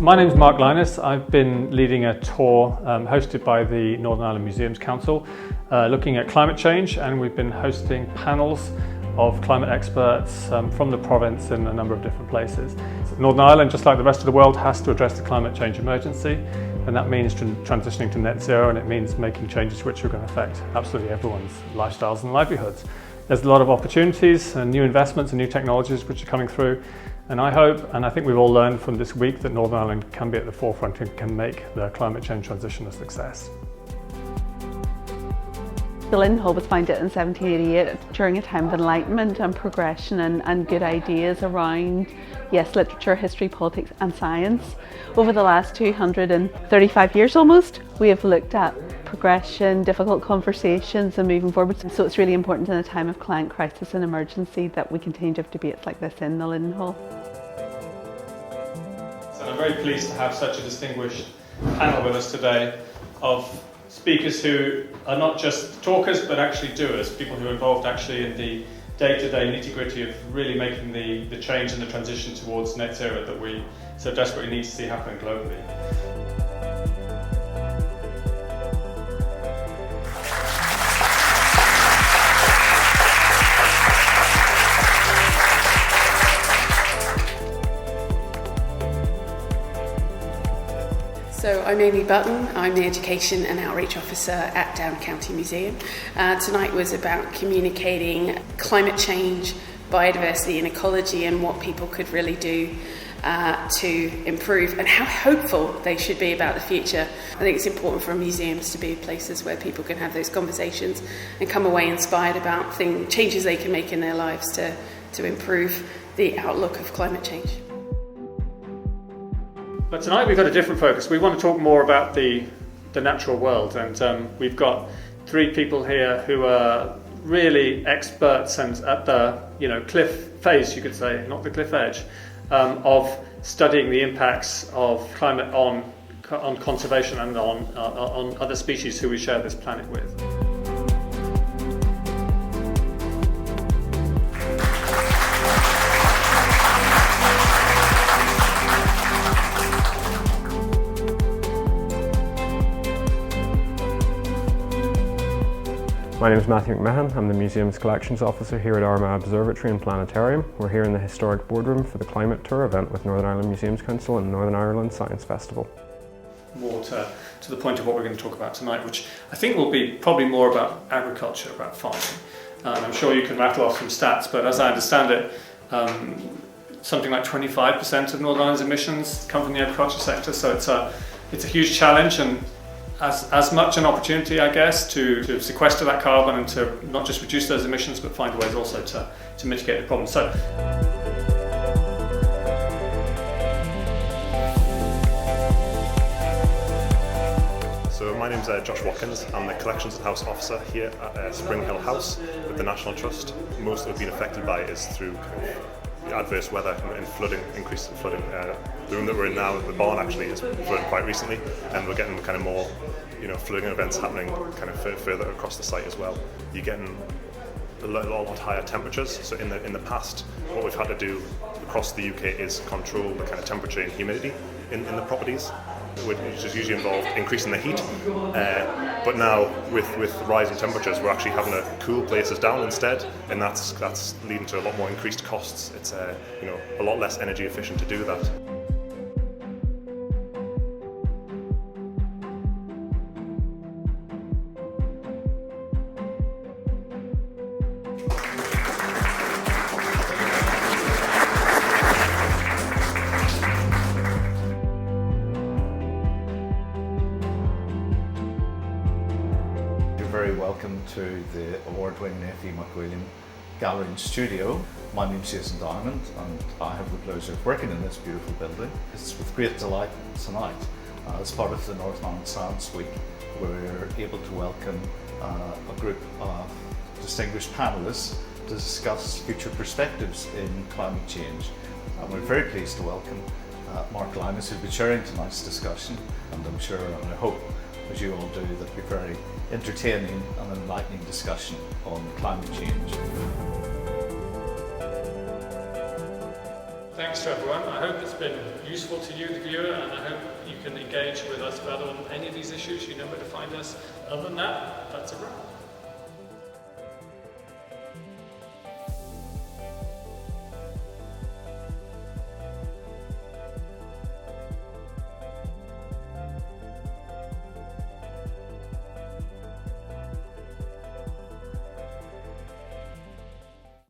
My name is Mark Linus. I've been leading a tour hosted by the Northern Ireland Museums Council looking at climate change, and we've been hosting panels of climate experts from the province in a number of different places. Northern Ireland, just like the rest of the world, has to address the climate change emergency, and that means transitioning to net zero, and it means making changes which are going to affect absolutely everyone's lifestyles and livelihoods. There's a lot of opportunities and new investments and new technologies which are coming through, and I hope, and I think we've all learned from this week, that Northern Ireland can be at the forefront and can make the climate change transition a success. The Linden was founded in 1788 during a time of enlightenment and progression and good ideas around, yes, literature, history, politics and science. Over the last 235 years almost, we have looked at progression, difficult conversations and moving forward. So it's really important in a time of climate crisis and emergency that we continue to have debates like this in the Linden Hall. So I'm very pleased to have such a distinguished panel with us today of speakers who are not just talkers but actually doers, people who are involved actually in the day-to-day nitty-gritty of really making the change and the transition towards net zero that we so desperately need to see happen globally. So I'm Amy Button, I'm the Education and Outreach Officer at Down County Museum. Tonight was about communicating climate change, biodiversity and ecology and what people could really do to improve and how hopeful they should be about the future. I think it's important for museums to be places where people can have those conversations and come away inspired about changes they can make in their lives to improve the outlook of climate change. But tonight we've got a different focus. We want to talk more about the natural world, and we've got three people here who are really experts and at the cliff face, you could say, not the cliff edge, of studying the impacts of climate on conservation and on other species who we share this planet with. My name is Matthew McMahon. I'm the Museum's Collections Officer here at Armagh Observatory and Planetarium. We're here in the historic boardroom for the Climate Tour event with Northern Ireland Museums Council and Northern Ireland Science Festival. More to the point of what we're going to talk about tonight, which I think will be probably more about agriculture, about farming. I'm sure you can rattle off some stats, but as I understand it, something like 25% of Northern Ireland's emissions come from the agriculture sector, so it's a huge challenge, and as much an opportunity, I guess, to sequester that carbon and to not just reduce those emissions but find ways also to mitigate the problem. So my name's Josh Watkins. I'm the Collections and House Officer here at Spring Hill House with the National Trust. Most that we've been affected by is through adverse weather and flooding, increase in flooding. The room that we're in now, the barn actually, is flooded quite recently, and we're getting kind of more, flooding events happening kind of further across the site as well. You're getting a lot higher temperatures. So in the past, what we've had to do across the UK is control the kind of temperature and humidity in the properties, which is usually involved increasing the heat. But now with rising temperatures, we're actually having to cool places down instead, and that's leading to a lot more increased costs. It's a lot less energy efficient to do that. Very welcome to the award-winning F.E. McWilliam Gallery and Studio. My name's Jason Diamond and I have the pleasure of working in this beautiful building. It's with great delight tonight, as part of the Northern Ireland Science Week, we're able to welcome a group of distinguished panellists to discuss future perspectives in climate change. And we're very pleased to welcome Mark Linus, who'll be chairing tonight's discussion, and I'm sure and I hope, as you all do, that it'll be very entertaining and enlightening discussion on climate change. thanks to everyone. I hope it's been useful to you, the viewer, and I hope you can engage with us further on any of these issues. You know where to find us. Other than that, that's a wrap.